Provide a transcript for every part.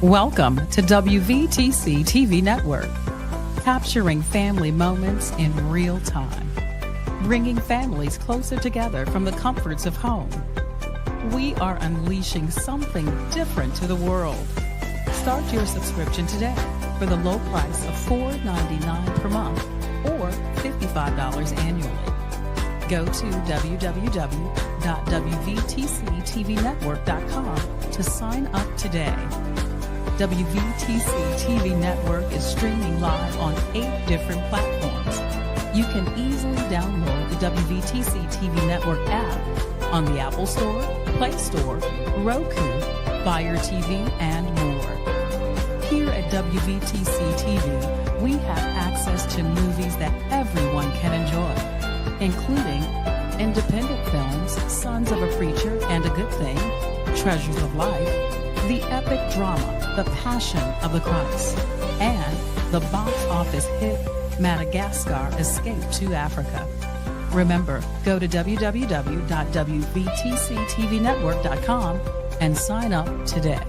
Welcome to WVTC TV Network, capturing family moments in real time, bringing families closer together from the comforts of home. We are unleashing something different to the world. Start your subscription today for the low price of $4.99 per month or $55 annually. Go to www.wvtctvnetwork.com to sign up today. WVTC TV Network is streaming live on 8 different platforms. You can easily download the WVTC TV Network app on the Apple Store, Play Store, Roku, Fire TV, and more. Here at WVTC TV, we have access to movies that everyone can enjoy, including independent films, Sons of a Preacher and a Good Thing, Treasures of Life, the epic drama, The Passion of the Christ, and the box office hit Madagascar Escape to Africa. Remember, go to www.wvtctvnetwork.com and sign up today.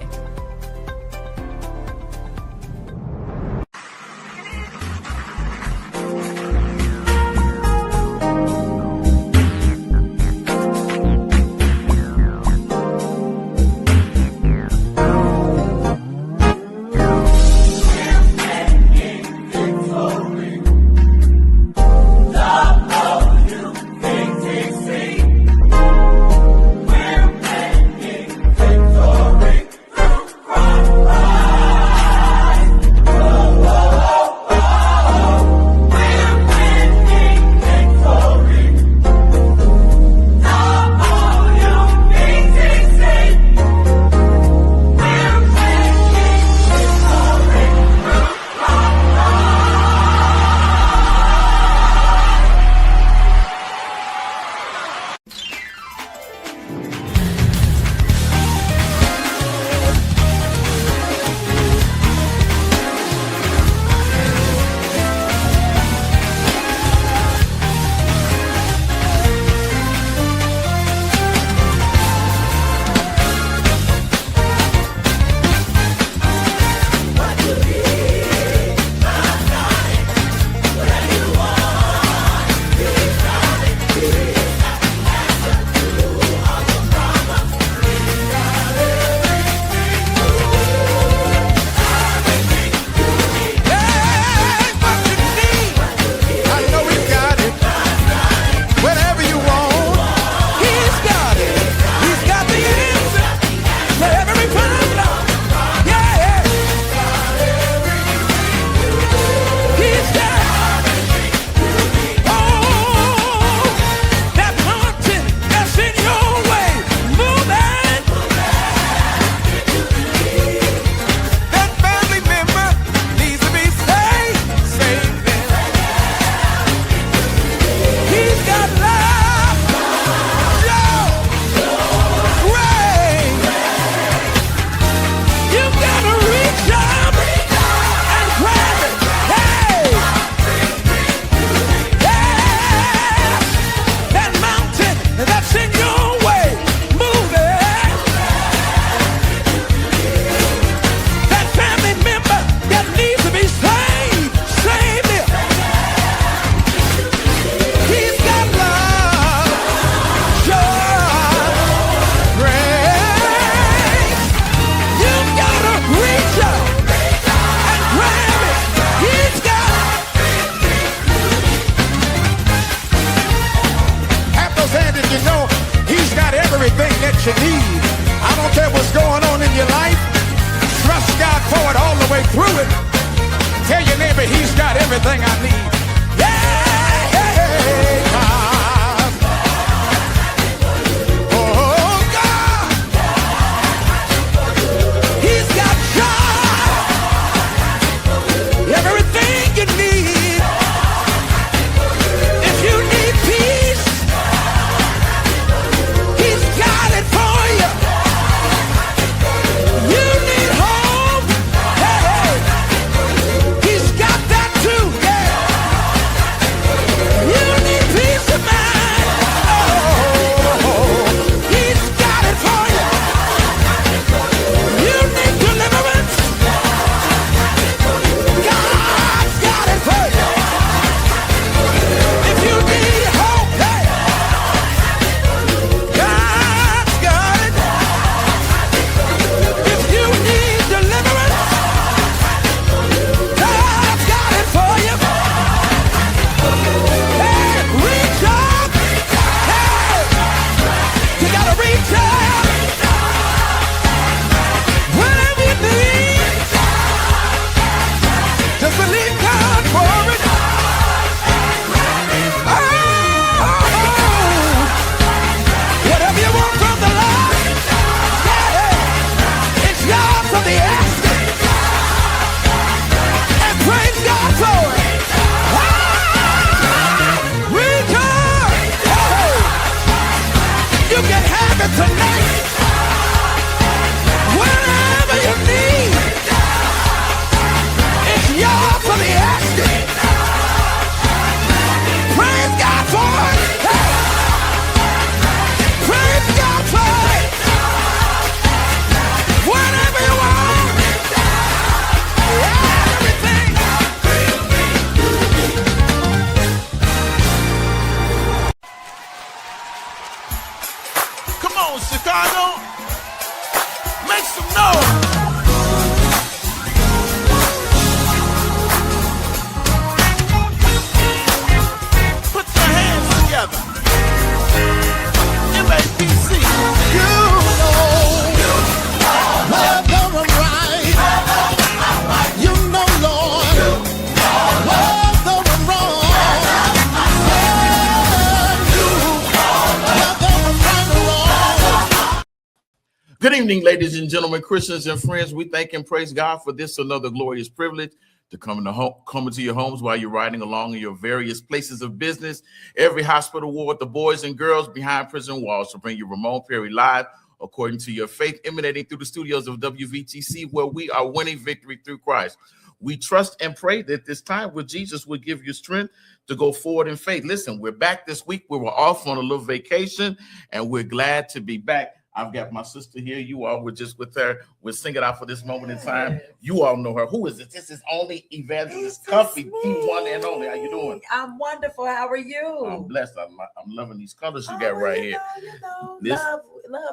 You need peace. on, Chicago. Make some noise. Put your hands together. MAPC. You know whether I'm right. You know, Lord, whether I'm wrong. Good evening, ladies and gentlemen, Christians and friends. We thank and praise God for this another glorious privilege to come into your homes while you're riding along in your various places of business. Every hospital ward, the boys and girls behind prison walls to bring you Ramon Perry live according to your faith, emanating through the studios of WVTC, where we are winning victory through Christ. We trust and pray that this time with Jesus will give you strength to go forward in faith. Listen, we're back this week. We were off on a little vacation, and we're glad to be back. I've got my sister here. You all were just with her. We're singing out for this moment in time. You all know her. Who is it? This is only Evangelist Comfy, the one and only. How you doing? I'm wonderful. How are you? I'm blessed. I'm loving these colors you got right here. Love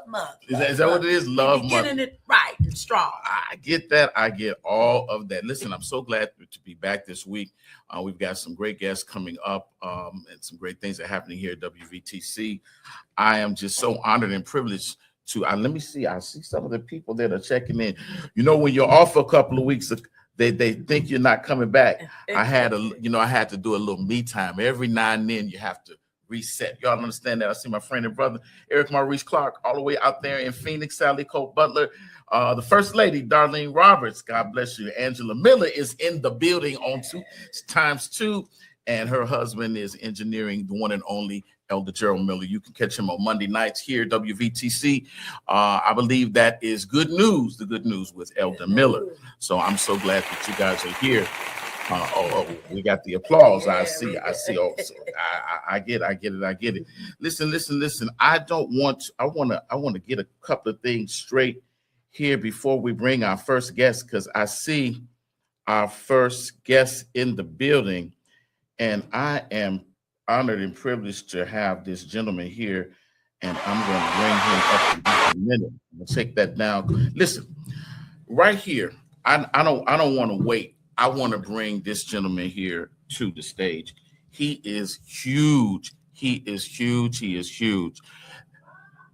month. Is that what it is? Love month. Getting it right and strong. I get that. I get all of that. Listen, I'm so glad to be back this week. We've got some great guests coming up and some great things are happening here at WVTC. I am just so honored and privileged to let me see. I see some of the people that are checking in. You know, when you're off a couple of weeks, they think you're not coming back. I had to do a little me time. Every now and then you have to reset. Y'all understand that? I see my friend and brother Eric Maurice Clark all the way out there in Phoenix. Sally Cole Butler, the First Lady Darlene Roberts. God bless you. Angela Miller is in the building on 2x2, and her husband is engineering, the one and only Elder Gerald Miller. You can catch him on Monday nights here at WVTC. I believe that is good news, the good news with Elder Miller. So I'm so glad that you guys are here. We got the applause. I see. Oh, so I get it. Listen. I want to get a couple of things straight here before we bring our first guest, because I see our first guest in the building, and I am honored and privileged to have this gentleman here, and I'm going to bring him up in just a minute. We'll take that down. Listen, right here, I don't want to wait. I want to bring this gentleman here to the stage. He is huge.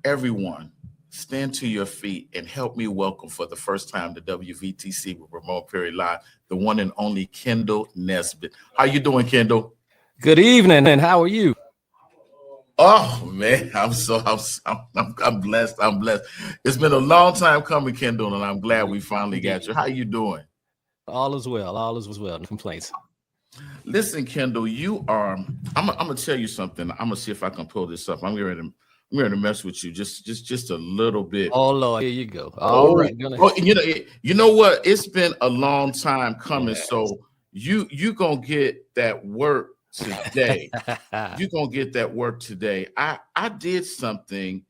Everyone, stand to your feet and help me welcome for the first time to WVTC with Ramon Perry Live, the one and only Kendall Nesbitt. How you doing, Kendall? Good evening, and how are you? Oh man, I'm blessed. I'm blessed. It's been a long time coming, Kendall, and I'm glad we finally got you. How you doing? All is well. No complaints. Listen, Kendall, you are. I'm gonna tell you something. I'm gonna see if I can pull this up. I'm ready to mess with you just a little bit. Oh Lord, here you go. All right. You know what? It's been a long time coming. Yes. So you gonna get that work today. You're gonna get that work today. I did something,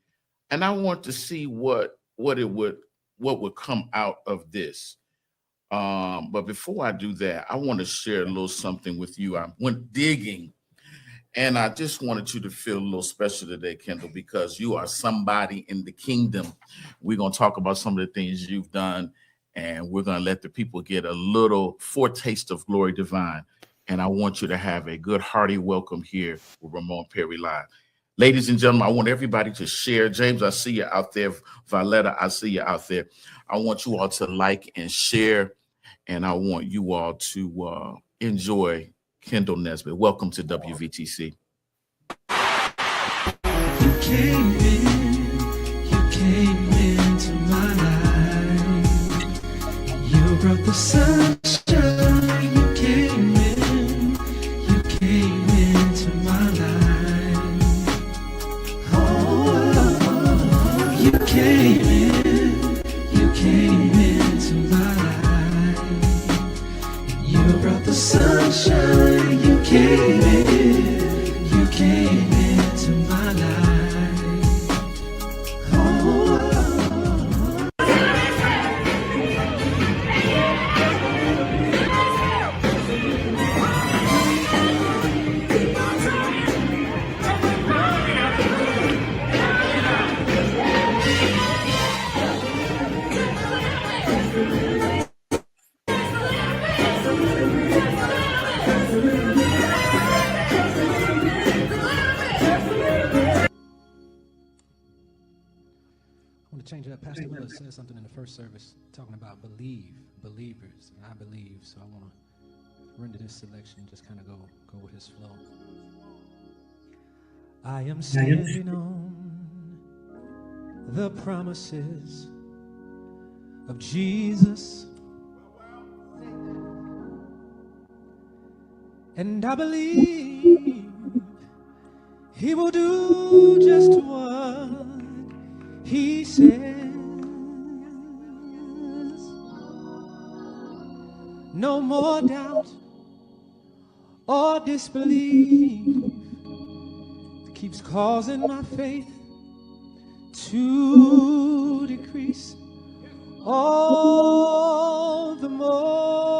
and I want to see what would come out of this. But before I do that, I want to share a little something with you. I went digging, and I just wanted you to feel a little special today, Kendall, because you are somebody in the kingdom. We're gonna talk about some of the things you've done, and we're gonna let the people get a little foretaste of glory divine. And I want you to have a good, hearty welcome here with Ramon Perry Live. Ladies and gentlemen, I want everybody to share. James, I see you out there. Violetta, I see you out there. I want you all to like and share, and I want you all to enjoy Kendall Nesbitt. Welcome to WVTC. You came into my life. You brought the sunshine. Sunshine, you came into my life. to change it up. Pastor Miller said something in the first service talking about believers, and I believe. So I want to render this selection, just kind of go with his flow. I am standing on the promises of Jesus, and I believe he will do just what he says. No more doubt or disbelief keeps causing my faith to decrease all the more.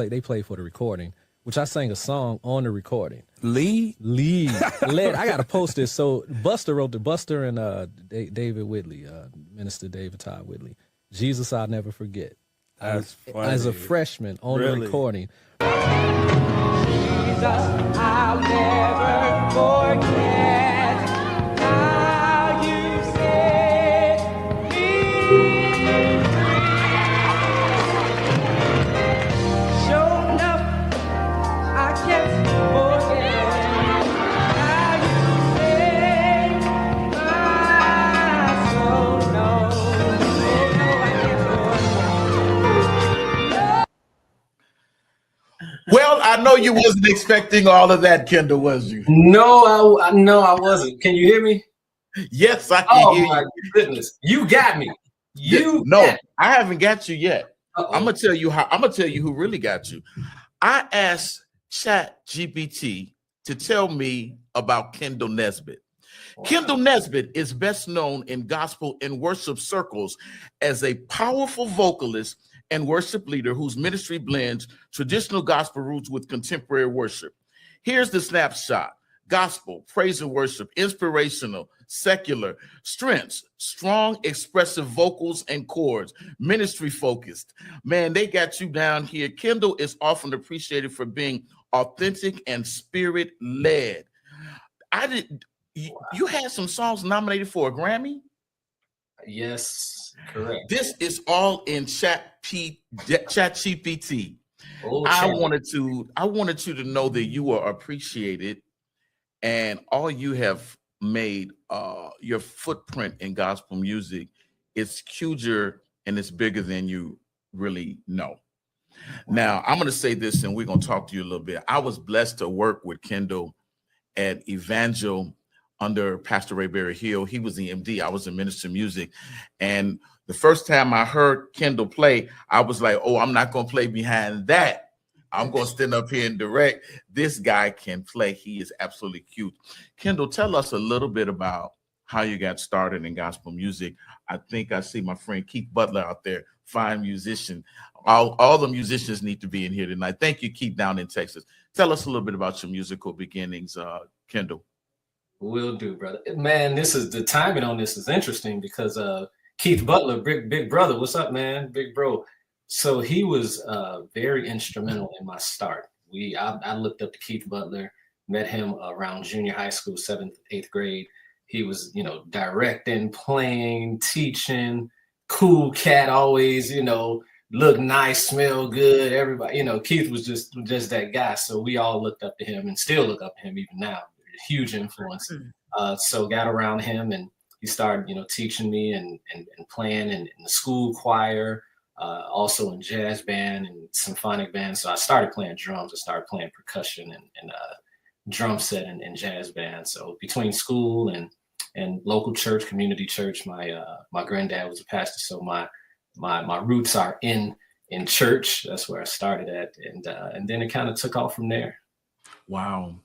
They play for the recording, which I sang a song on the recording. Lee. I got to post this. So Buster wrote the Buster and David Whitley, Minister David Todd Whitley. Jesus, I'll never forget. That's funny. As a freshman on the recording. Jesus, I'll never forget how you set me free. Sure enough, I can't forget how you saved my soul. No, I can't forget. Well, I know you wasn't expecting all of that, Kendall, was you? No, I wasn't. Can you hear me? Yes, I can hear my you. goodness, you got me. I haven't got you yet. I'm gonna tell you who really got you. I asked ChatGPT to tell me about Kendall Nesbitt. Wow. Kendall Nesbitt is best known in gospel and worship circles as a powerful vocalist and worship leader whose ministry blends traditional gospel roots with contemporary worship. Here's the snapshot: gospel, praise and worship, inspirational, secular, strengths, strong expressive vocals and chords, ministry focused. Man, they got you down here. Kendall is often appreciated for being authentic and spirit led. You had some songs nominated for a Grammy? Yes, correct. This is all in ChatGPT. I wanted you to know that you are appreciated, and all you have made your footprint in gospel music is huger and it's bigger than you really know. Now, I'm going to say this, and we're going to talk to you a little bit. I was blessed to work with Kendall at Evangel under Pastor Ray Berry Hill. He was the MD. I was the minister of music. And the first time I heard Kendall play, I was like, oh, I'm not going to play behind that. I'm going to stand up here and direct. This guy can play. He is absolutely cute. Kendall, tell us a little bit about how you got started in gospel music. I think I see my friend Keith Butler out there, fine musician. All the musicians need to be in here tonight. Thank you, Keith, down in Texas. Tell us a little bit about your musical beginnings, Kendall. Will do, brother. Man, the timing on this is interesting because Keith Butler, big brother, what's up, man? Big bro. So he was very instrumental in my start. I looked up to Keith Butler, met him around junior high school, 7th, 8th grade. He was, directing, playing, teaching, cool cat, always, look nice, smell good. Everybody, Keith was just that guy. So we all looked up to him and still look up to him even now. Huge influence. So got around him and he started, teaching me and playing in the school choir, also in jazz band and symphonic band. So I started playing drums. I started playing percussion and drum set and jazz band. So between school and local church, community church, my granddad was a pastor. So my roots are in church. That's where I started at. And then it kind of took off from there. Wow.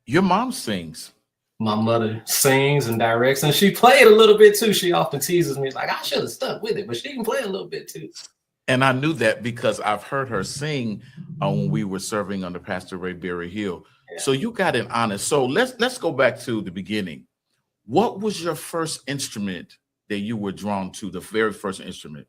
Your mom sings. My mother sings and directs, and she played a little bit too. She often teases me, like, I should have stuck with it, but she can play a little bit too. And I knew that because I've heard her sing when we were serving under Pastor Ray Berry Hill. Yeah. So you got it honest. So let's go back to the beginning. What was your first instrument that you were drawn to, the very first instrument?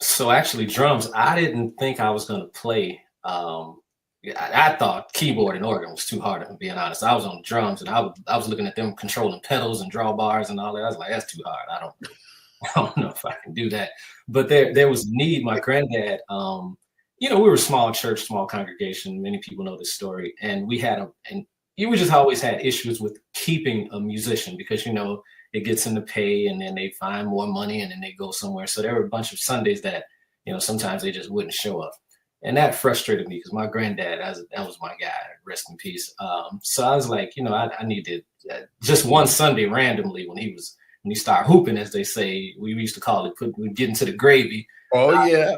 So actually drums, I didn't think I was going to play. I thought keyboard and organ was too hard, if I'm being honest. I was on drums and I was looking at them controlling pedals and drawbars and all that. I was like, that's too hard. I don't know if I can do that. But there was need. My granddad, we were a small church, small congregation. Many people know this story. And we just always had issues with keeping a musician because, it gets into pay and then they find more money and then they go somewhere. So there were a bunch of Sundays that, sometimes they just wouldn't show up. And that frustrated me because my granddad, that was my guy, rest in peace. So I was like, I need to, just one Sunday randomly when he started hooping, as they say, we used to call it, we'd get into the gravy. Oh, yeah.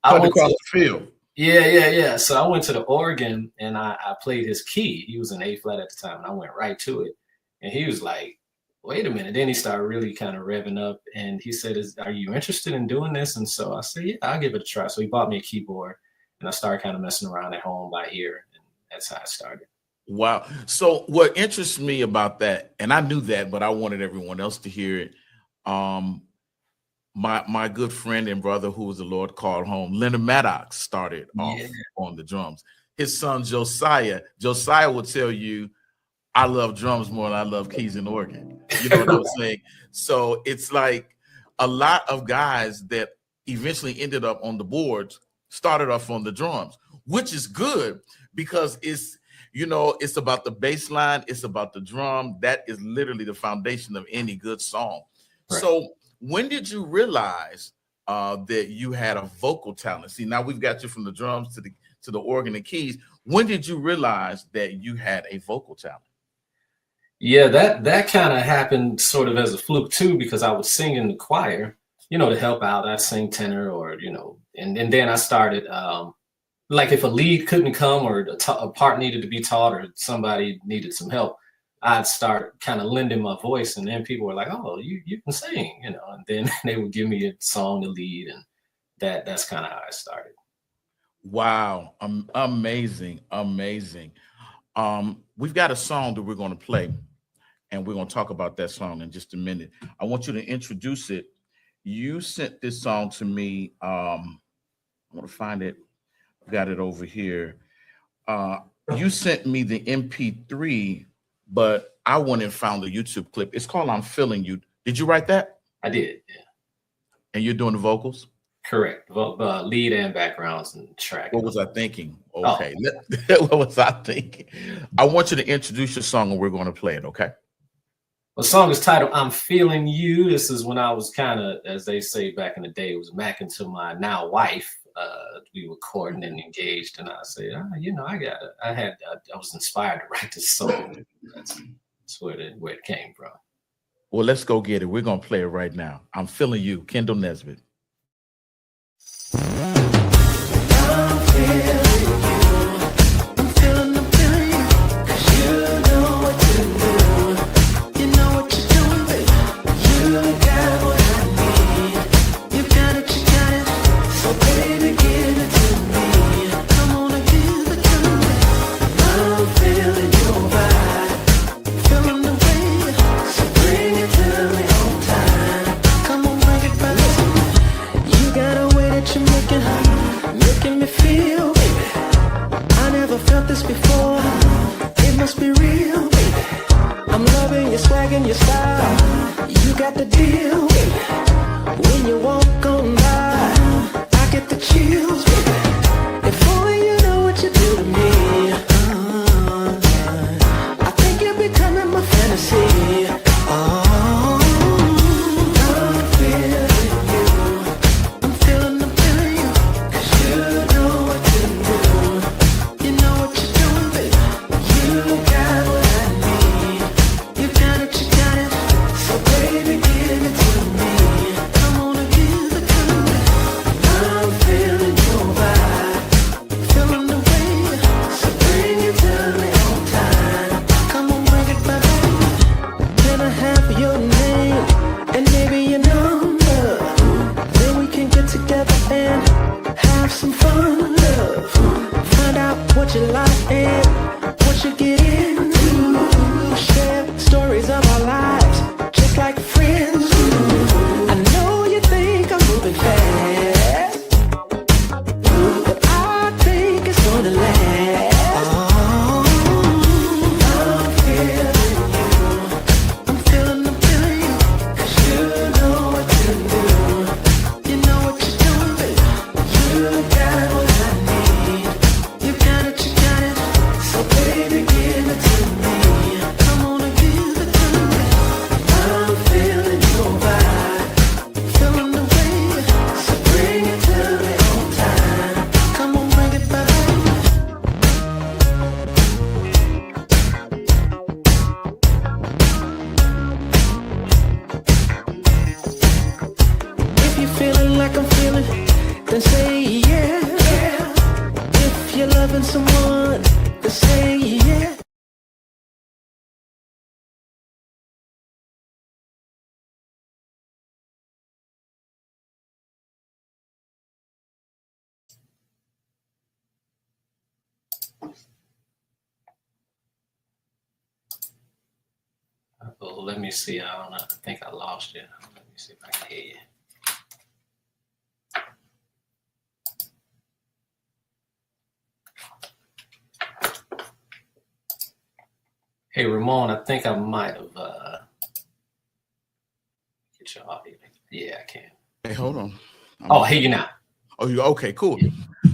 I went across the field. Yeah. So I went to the organ and I played his key. He was in A flat at the time and I went right to it. And he was like, wait a minute. Then he started really kind of revving up and he said, are you interested in doing this? And so I said, yeah, I'll give it a try. So he bought me a keyboard and I started kind of messing around at home by ear. And that's how I started. Wow. So what interests me about that, and I knew that, but I wanted everyone else to hear it. My good friend and brother, who was the Lord called home, Leonard Maddox, started off on the drums. His son, Josiah will tell you, I love drums more than I love keys and organ. You know what I'm saying? So it's like a lot of guys that eventually ended up on the boards started off on the drums, which is good because it's about the bass line. It's about the drum. That is literally the foundation of any good song. Right. So when did you realize that you had a vocal talent? See, now we've got you from the drums to the organ and keys. When did you realize that you had a vocal talent? Yeah, that kind of happened sort of as a fluke too, because I would sing in the choir, to help out. I'd sing tenor or, and then I started, like if a lead couldn't come or a part needed to be taught or somebody needed some help, I'd start kind of lending my voice. And then people were like, oh, you can sing, and then they would give me a song to lead. And that's kind of how I started. Wow. Amazing. We've got a song that we're going to play. And we're going to talk about that song in just a minute. I want you to introduce it. You sent this song to me. I want to find it. Got it over here. You sent me the MP3, but I went and found the YouTube clip. It's called I'm Feeling You. Did you write that? I did, yeah. And you're doing the vocals? Correct. Lead and backgrounds and track. What was I thinking? Okay. Oh. What was I thinking? I want you to introduce your song and we're going to play it, okay? The song is titled I'm Feeling You. This is when I was kind of, as they say back in the day, it was macking to my now wife. We were courting and engaged, and I said, I was inspired to write this song. That's where it came from. Well, let's go get it. We're going to play it right now. I'm Feeling You, Kendall Nesbitt. I'm feeling you. I'm feeling you. 'Cause you know what to do. You know what you're doing, baby. You got what I need. You got it, you got it. So baby, give it to me. Come on and give it to me. I'm feeling your vibe. Feeling the way. So bring it to me on time. Come on, bring it back to me. You got a way that you're making me feel, baby. I never felt this before. It must be real, baby. I'm loving your swag and your style. You got the deal, baby. When you walk on by, I get the chills, baby. If only you know what you do to me. I think you're becoming my fantasy. I'm feeling you. I'm feeling you. 'Cause you know what to do. You know what you're doing, baby. You got what I need. You got it, you got it. So baby, give it to me. life and have some fun, love. Find out what you like and what you get into. Share stories of our lives, just like friends. I know you think I'm moving fast, but I think it's gonna last. I'm feeling you. I'm feeling you. 'Cause you know what to do. You know what you're doing, baby. You got what I need. You got it, you got it. So baby, give it to me. Come on and give it to me. I'm feeling your vibe, feeling the way. So bring it to me on time. Come on, bring it back. If you're feeling like I'm feeling, then say yeah. If you're loving someone, then say yeah. Oh, let me see. I don't know. I think I lost you. Let me see if I can hear you. Hey, Ramon, I think I might have get your audio. Yeah, I can. Hey, hold on. Oh, hey, you now. Oh, you okay? Cool.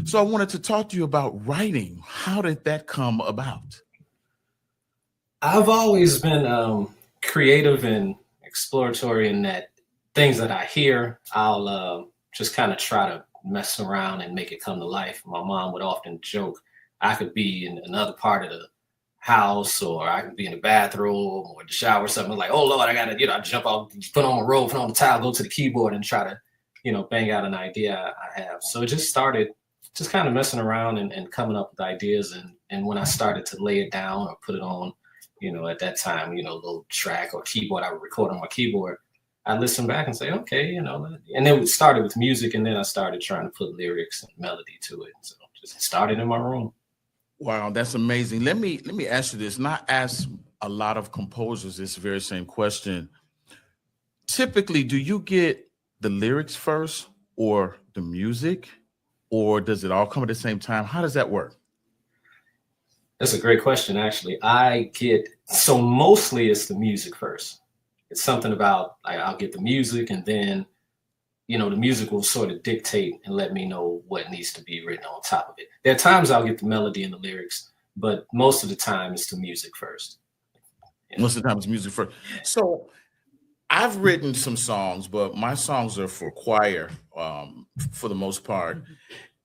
So I wanted to talk to you about writing. How did that come about? I've always been creative and exploratory in that things that I hear, I'll just kind of try to mess around and make it come to life. My mom would often joke, I could be in another part of the house, or I could be in the bathroom or the shower or something, like, oh Lord, I gotta, I jump out, put on my robe, put on the towel, go to the keyboard and try to, bang out an idea I have. So it just started just kind of messing around and coming up with ideas. And when I started to lay it down or put it on, at that time, a little track or keyboard, I would record on my keyboard. I listen back and say, okay, and then it started with music, and then I started trying to put lyrics and melody to it. So just started in my room. Wow, that's amazing. Let me ask you this. Not ask a lot of composers this very same question. Typically, do you get the lyrics first or the music, or does it all come at the same time? How does that work? That's a great question, actually. So mostly it's the music first. It's something about, I'll get the music, and then, the music will sort of dictate and let me know what needs to be written on top of it. There are times I'll get the melody and the lyrics, but most of the time it's the music first. Most of the time it's music first. So I've written some songs, but my songs are for choir for the most part.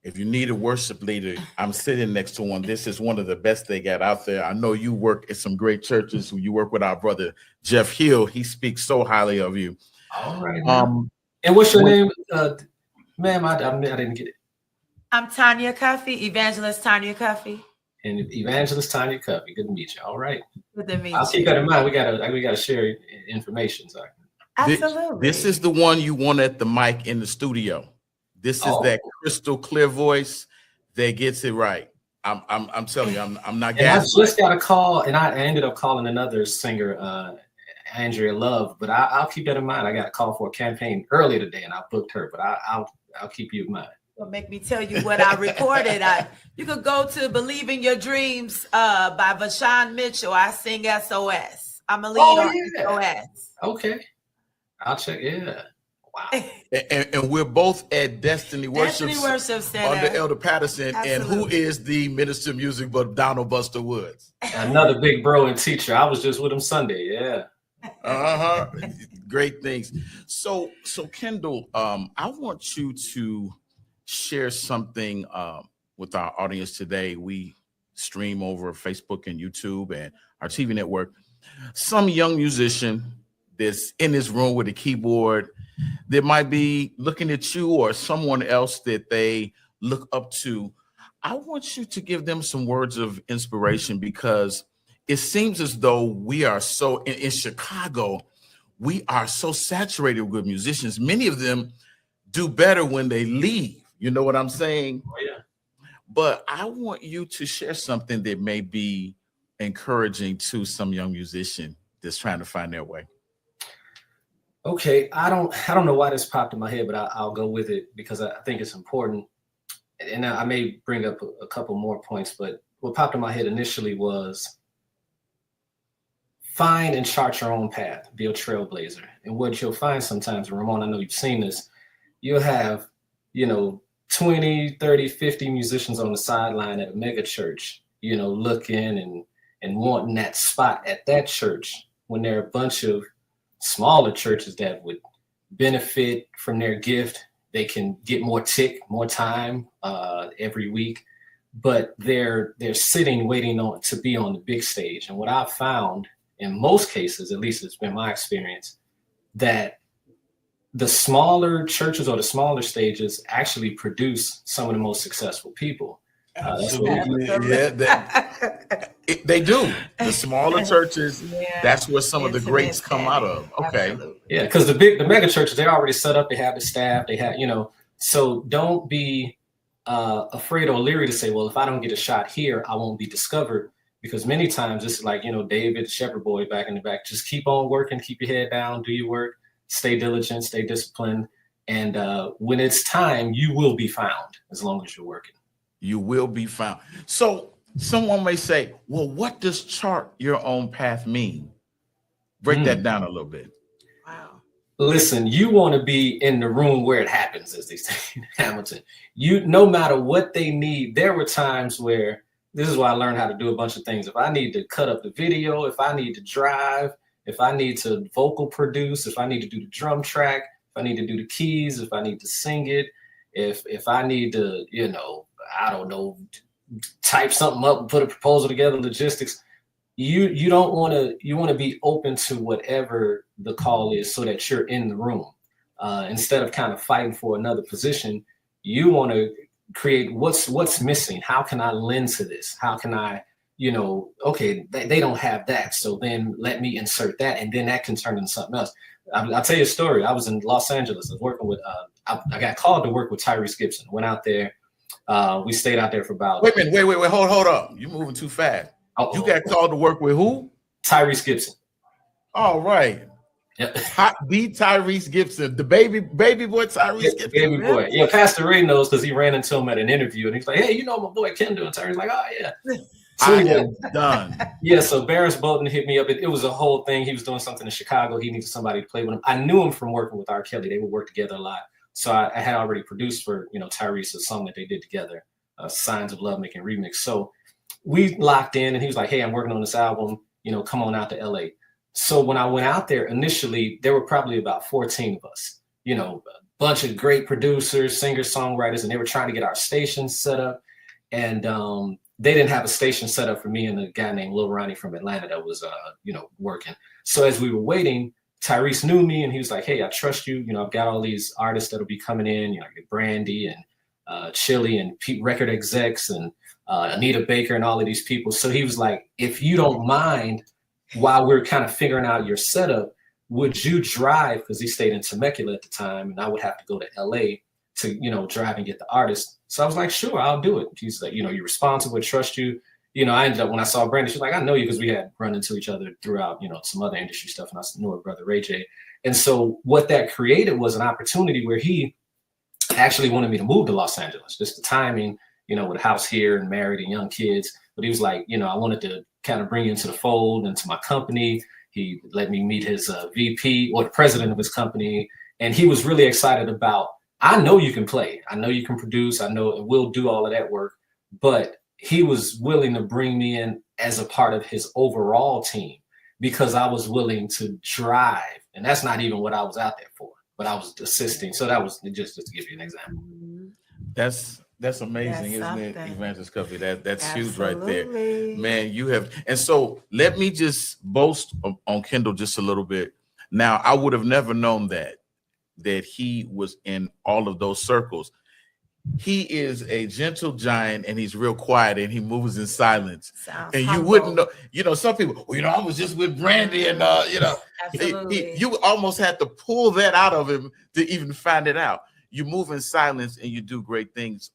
If you need a worship leader, I'm sitting next to one. This is one of the best they got out there. I know you work at some great churches. You work with our brother, Jeff Hill. He speaks so highly of you. All right. And what's your name? Ma'am, I didn't get it. I'm Tanya Cuffey, Evangelist Tanya Cuffey. And Evangelist Tanya Cuffey. Good to meet you. All right. Good to meet I'll you. keep that in mind. We gotta share information. Sorry. Absolutely. This is the one you want at the mic in the studio. This is that crystal clear voice that gets it right. I'm telling you, I'm not gaslighting. I just got a call, and I ended up calling another singer, Andrea Love, but I'll keep that in mind. I got a call for a campaign earlier today, and I booked her, but I'll keep you in mind. Well, make me tell you what I recorded. You could go to "Believe in Your Dreams" by Vashawn Mitchell. I sing SOS. I'm a lead on SOS. Okay, I'll check. Yeah. Wow. And we're both at Destiny Worship Center under Elder Patterson. Absolutely. And who is the minister of music but Donald Buster Woods? Another big bro and teacher. I was just with him Sunday. Yeah. Great things. So Kendall, I want you to share something with our audience today. We stream over Facebook and YouTube and our TV network. Some young musician that's in this room with a keyboard that might be looking at you or someone else that they look up to. I want you to give them some words of inspiration, because it seems as though we are so in Chicago, we are so saturated with musicians. Many of them do better when they leave. You know what I'm saying? Oh, yeah. But I want you to share something that may be encouraging to some young musician that's trying to find their way. Okay, I don't know why this popped in my head, but I'll go with it because I think it's important. And I may bring up a couple more points, but what popped in my head initially was find and chart your own path, be a trailblazer. And what you'll find sometimes, Ramon, I know you've seen this, you'll have, 20, 30, 50 musicians on the sideline at a mega church, looking and wanting that spot at that church when there are a bunch of smaller churches that would benefit from their gift. They can get more time every week, but they're sitting waiting to be on the big stage. And what I've found in most cases, at least it's been my experience, that the smaller churches or the smaller stages actually produce some of the most successful people. Absolutely. They do. The smaller churches, that's where some of the greats come out of. Okay. Absolutely. Yeah, because the mega churches, they're already set up, they have the staff, they have, so don't be afraid or leery to say, well, if I don't get a shot here, I won't be discovered. Because many times it's like, David, shepherd boy back in the back, just keep on working, keep your head down, do your work, stay diligent, stay disciplined. And when it's time, you will be found as long as you're working. You will be found. So someone may say, well, what does chart your own path mean? Break that down a little bit. Wow. Listen, you want to be in the room where it happens, as they say in Hamilton. No matter what they need, there were times where, this is why I learned how to do a bunch of things. If I need to cut up the video, if I need to drive, if I need to vocal produce, if I need to do the drum track, if I need to do the keys, if I need to sing it, if I need to, I don't know, type something up and put a proposal together, logistics, you want to be open to whatever the call is so that you're in the room. Instead of kind of fighting for another position, you want to create what's missing. How can I lend to this? How can I, okay, they don't have that, so then let me insert that, and then that can turn into something else. I'll tell you a story. I was in Los Angeles. I was working with, I got called to work with Tyrese Gibson. Went out there. We stayed out there for about. Wait a minute. Wait. Hold up. You're moving too fast. You got called to work with who? Tyrese Gibson. All right. Yep. The Tyrese Gibson, the baby boy Tyrese Gibson. Baby boy. Yeah, Pastor Ray knows because he ran into him at an interview and he's like, hey, my boy Kendall. And Tyrese's like, oh, yeah. So I am done. Yeah, so Barris Bolton hit me up. It was a whole thing. He was doing something in Chicago. He needed somebody to play with him. I knew him from working with R. Kelly. They would work together a lot. So I had already produced for, Tyrese a song that they did together, Signs of Love Making Remix. So we locked in and he was like, hey, I'm working on this album. Come on out to LA. So when I went out there initially, there were probably about 14 of us, a bunch of great producers, singers, songwriters, and they were trying to get our station set up. And they didn't have a station set up for me and a guy named Lil Ronnie from Atlanta that was, working. So as we were waiting, Tyrese knew me and he was like, hey, I trust you. I've got all these artists that'll be coming in, Brandy and Chili and Pete record execs and Anita Baker and all of these people. So he was like, if you don't mind, while we're kind of figuring out your setup, would you drive? Because he stayed in Temecula at the time and I would have to go to LA to, drive and get the artist. So I was like, sure, I'll do it. He's like, you're responsible, I trust you. I ended up, when I saw Brandy, she's like, I know you because we had run into each other throughout, some other industry stuff. And I knew her brother, Ray J. And so what that created was an opportunity where he actually wanted me to move to Los Angeles. Just the timing, with a house here and married and young kids. But he was like, I wanted to kind of bring you into the fold, into my company. He let me meet his VP or the president of his company. And he was really excited about, I know you can play. I know you can produce. I know we'll do all of that work. But he was willing to bring me in as a part of his overall team because I was willing to drive. And that's not even what I was out there for, but I was assisting. So that was just to give you an example. That's amazing, isn't it, Evangelist Cuffy? That's huge right there. Absolutely. Man, you have. And so let me just boast on Kendall just a little bit. Now, I would have never known that he was in all of those circles. He is a gentle giant and he's real quiet and he moves in silence. Sounds and humble. you wouldn't know, some people, I was just with Brandy and, Absolutely. you almost had to pull that out of him to even find it out. you move in silence and you do great things,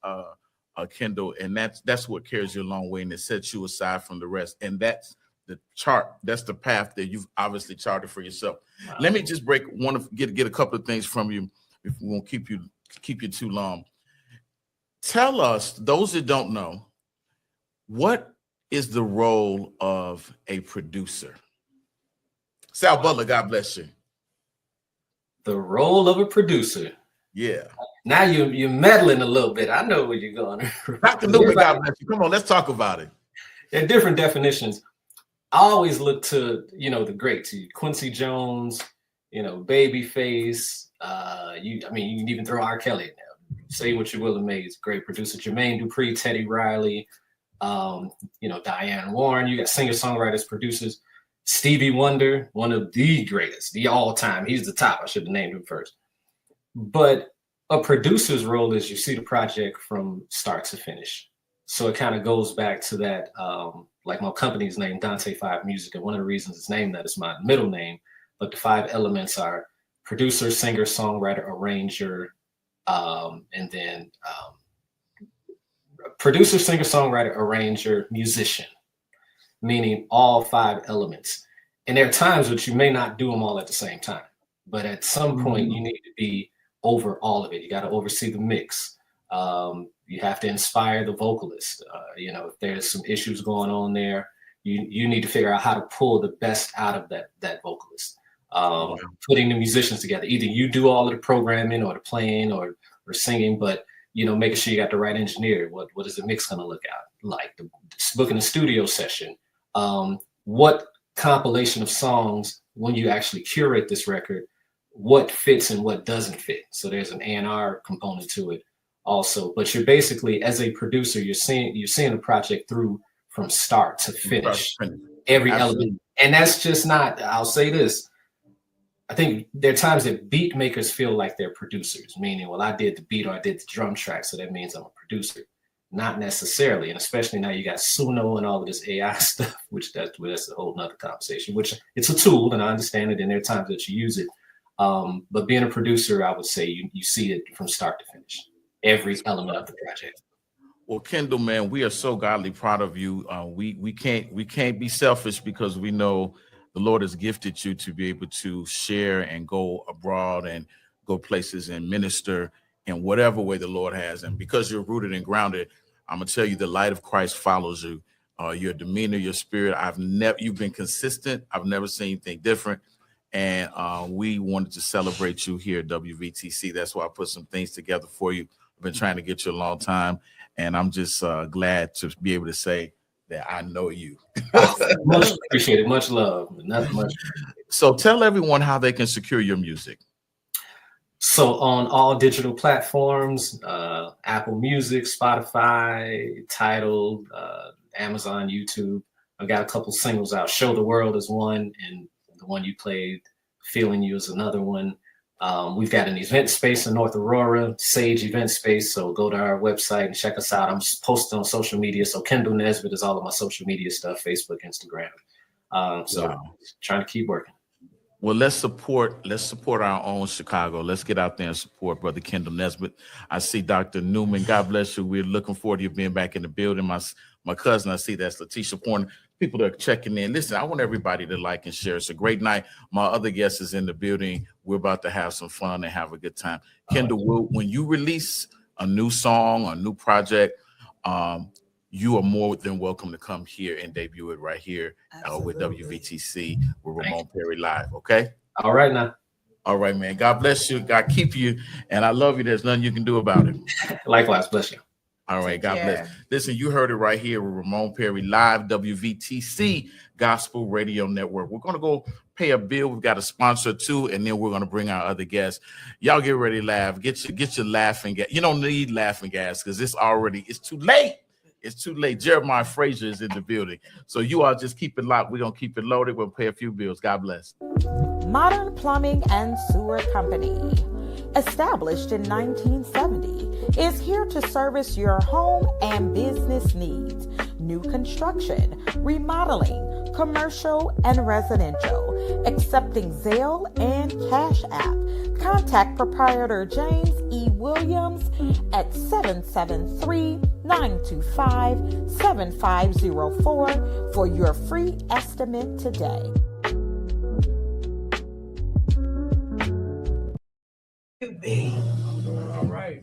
Kendall, and that's what carries you a long way, and it sets you aside from the rest. And that's the chart. That's the path that you've obviously charted for yourself. Wow. Let me just get a couple of things from you if we won't keep you too long. Tell us, those that don't know, what is the role of a producer? Sal Butler, God bless you. The role of a producer. Yeah. Now you're meddling a little bit. I know where you're going. Dr. Newman, God bless you. Come on, let's talk about it. There are different definitions. I always look to, the greats, Quincy Jones, Babyface. You can even throw R. Kelly in there. Say what you will, he's a great producer. Jermaine Dupri, Teddy Riley, Diane Warren. You got singer-songwriters, producers. Stevie Wonder, one of the greatest, the all-time. He's the top. I should have named him first. But a producer's role is you see the project from start to finish. So it kind of goes back to that, like my company's name, Dante 5 Music. And one of the reasons it's named that is my middle name. But the 5 elements are producer, singer, songwriter, arranger, and then producer, singer, songwriter, arranger, musician, meaning all 5 elements. And there are times which you may not do them all at the same time. But at some point, you need to be over all of it. You got to oversee the mix. You have to inspire the vocalist. If there's some issues going on there, you need to figure out how to pull the best out of that vocalist. Putting the musicians together. Either you do all of the programming or the playing or singing, but making sure you got the right engineer. What is the mix going to look like? Booking a studio session. What compilation of songs, when you actually curate this record, what fits and what doesn't fit. So there's an A&R component to it also. But you're basically, as a producer, you're seeing the project through from start to finish, every element. And that's just not, I'll say this, I think there are times that beat makers feel like they're producers, meaning, well, I did the beat or I did the drum track, so that means I'm a producer. Not necessarily, and especially now you got Suno and all of this AI stuff, which that's a whole nother conversation, which it's a tool, and I understand it, and there are times that you use it. But being a producer, I would say you see it from start to finish, every element of the project. Well, Kendall, man, we are so godly proud of you. We can't be selfish because we know the Lord has gifted you to be able to share and go abroad and go places and minister in whatever way the Lord has. And because you're rooted and grounded, I'm gonna tell you, the light of Christ follows you. Your demeanor, your spirit. You've been consistent. I've never seen anything different. And we wanted to celebrate you here at WVTC. That's why I put some things together for you. I've been trying to get you a long time. And I'm just glad to be able to say that I know you. Much appreciated. Much love. Not much. So tell everyone how they can secure your music. So on all digital platforms, Apple Music, Spotify, Tidal, Amazon, YouTube. I've got a couple singles out. Show the World is one, and the one you played, Feeling You, is another one. We've got an event space in North Aurora, Sage Event Space. So go to our website and check us out. I'm posting on social media. So Kendall Nesbitt is all of my social media stuff, Facebook, Instagram. Trying to keep working. Well, let's support our own Chicago. Let's get out there and support Brother Kendall Nesbitt. I see Dr. Newman. God bless you. We're looking forward to you being back in the building. My cousin, I see that's Letitia Porter. People that are checking in. Listen, I want everybody to like and share. It's a great night. My other guest is in the building. We're about to have some fun and have a good time. Kendall, when you release a new song or a new project, you are more than welcome to come here and debut it right here with WVTC with Ramon Perry Live. Okay. All right now. All right, man. God bless you. God keep you. And I love you. There's nothing you can do about it. Likewise. Bless you. All right. God bless. Listen, you heard it right here with Ramon Perry Live, WVTC Gospel Radio Network. We're going to go pay a bill. We've got a sponsor too, and then we're going to bring our other guests. Y'all get ready to laugh. Get your laughing gas. You don't need laughing gas because it's too late. It's too late. Jeremiah Frazier is in the building. So you all just keep it locked. We're going to keep it loaded. We'll pay a few bills. God bless. Modern Plumbing and Sewer Company, established in 1970, is here to service your home and business needs. New construction, remodeling, commercial, and residential, accepting Zelle and Cash App. Contact proprietor James E. Williams at 773-925-7504 for your free estimate today. All right.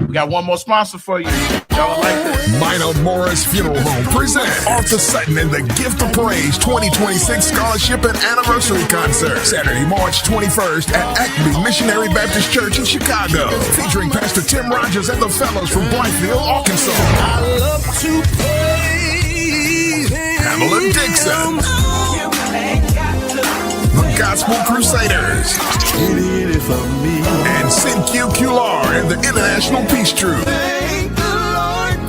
We got one more sponsor for you. Y'all like this? Minor Morris Funeral Home presents Arthur Sutton and the Gift of Praise 2026 Scholarship and Anniversary Concert. Saturday, March 21st at Acme Missionary Baptist Church in Chicago. Featuring Pastor Tim Rogers and the fellows from Blythefield, Arkansas. I love to praise Pamela Dixon. The Gospel Crusaders. And Sinkyu Kular and the International Peace Troop.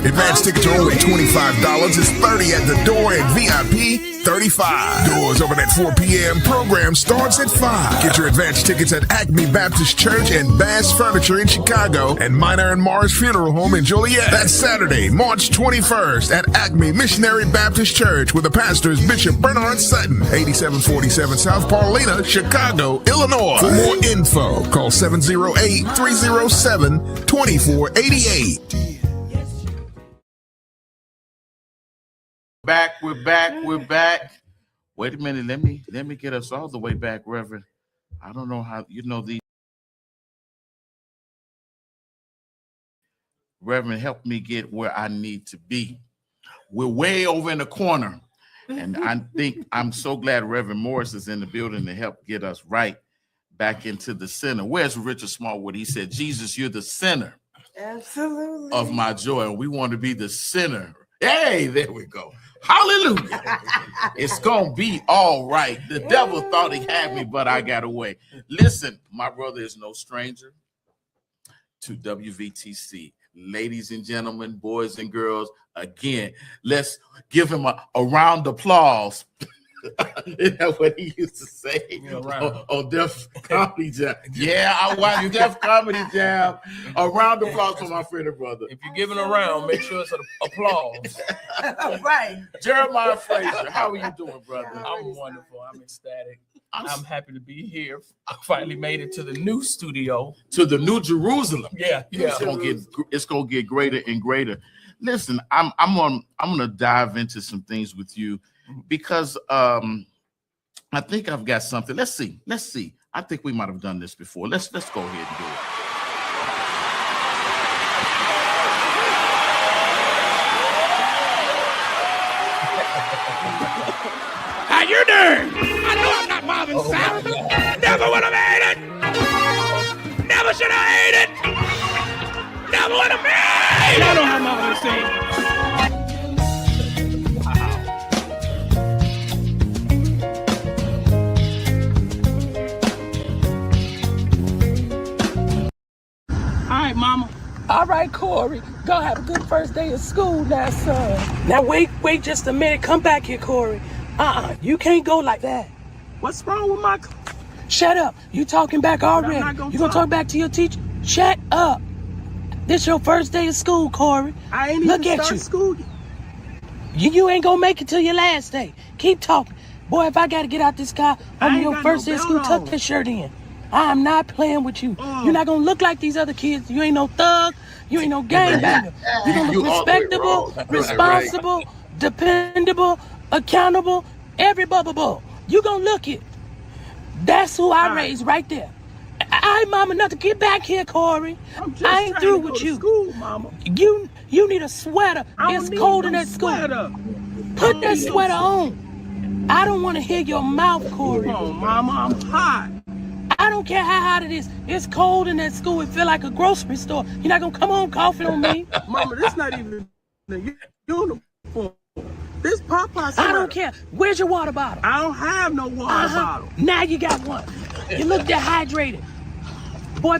Advance tickets are only $25. It's $30 at the door and VIP $35. Doors open at 4 p.m. Program starts at 5. Get your advance tickets at Acme Baptist Church and Bass Furniture in Chicago and Minor and Morris Funeral Home in Joliet. That's Saturday, March 21st at Acme Missionary Baptist Church with the pastors Bishop Bernard Sutton, 8747 South Paulina, Chicago, Illinois. For more info, call 708-307-2488. We're back. Wait a minute, let me get us all the way back, Reverend. I don't know how these. Reverend, help me get where I need to be. We're way over in the corner. And I think I'm so glad Reverend Morris is in the building to help get us right back into the center. Where's Richard Smallwood? He said, Jesus, you're the center Absolutely. of my joy. And we want to be the center. Hey, there we go. Hallelujah. It's going to be all right. The devil thought he had me, but I got away. Listen, my brother is no stranger to WVTC. Ladies and gentlemen, boys and girls, again, let's give him a round of applause. Isn't that what he used to say on Def Comedy Jam? Yeah, I watch Def Comedy Jam. A round of applause for my friend and brother. If you're giving a round, make sure it's an applause. Right. Jeremiah Fraser, how are you doing, brother? I'm wonderful. I'm ecstatic. I'm happy to be here. I finally made it to the new studio. To the New Jerusalem. Yeah. It's gonna get greater and greater. Listen, I'm gonna dive into some things with you because I think I've got something. Let's see. I think we might have done this before. Let's go ahead and do it. How you doing? I know I'm not Marvin Sapp. Never would have made it. Never should have ate it. Never would have made it. I know how Marvin sings. All right, Mama. All right, Corey. Go have a good first day of school now, son. Now, wait just a minute. Come back here, Corey. You can't go like that. What's wrong with my... Shut up. You talking back already. I'm not gonna You gonna talk back to your teacher? Shut up. This your first day of school, Corey. I ain't Look even at start you. school yet. You ain't gonna make it till your last day. Keep talking. Boy, if I gotta get out this car on ain't your got first no day of school, belt tuck on. that shirt in. I'm not playing with you. You're not gonna look like these other kids. You ain't no thug. You ain't no gangbanger. You're gonna You look all the way respectable, wrong. responsible, dependable, accountable, every bubble. You gonna look it. That's who I raised right there. I mama, not to get back here, Corey. I'm just I ain't trying through to go with to you. school, Mama. You need a sweater. I don't It's need cold no in that school. sweater. Put that sweater on. I don't want to hear your mouth, Corey. Come on, Mama. I'm hot. I don't care how hot it is. It's cold in that school. It feel like a grocery store. You're not gonna come home coughing on me. Mama, this not even the uniform. This Popeye sweater. I don't care. Where's your water bottle? I don't have no water bottle. Now you got one. You look dehydrated. Boy,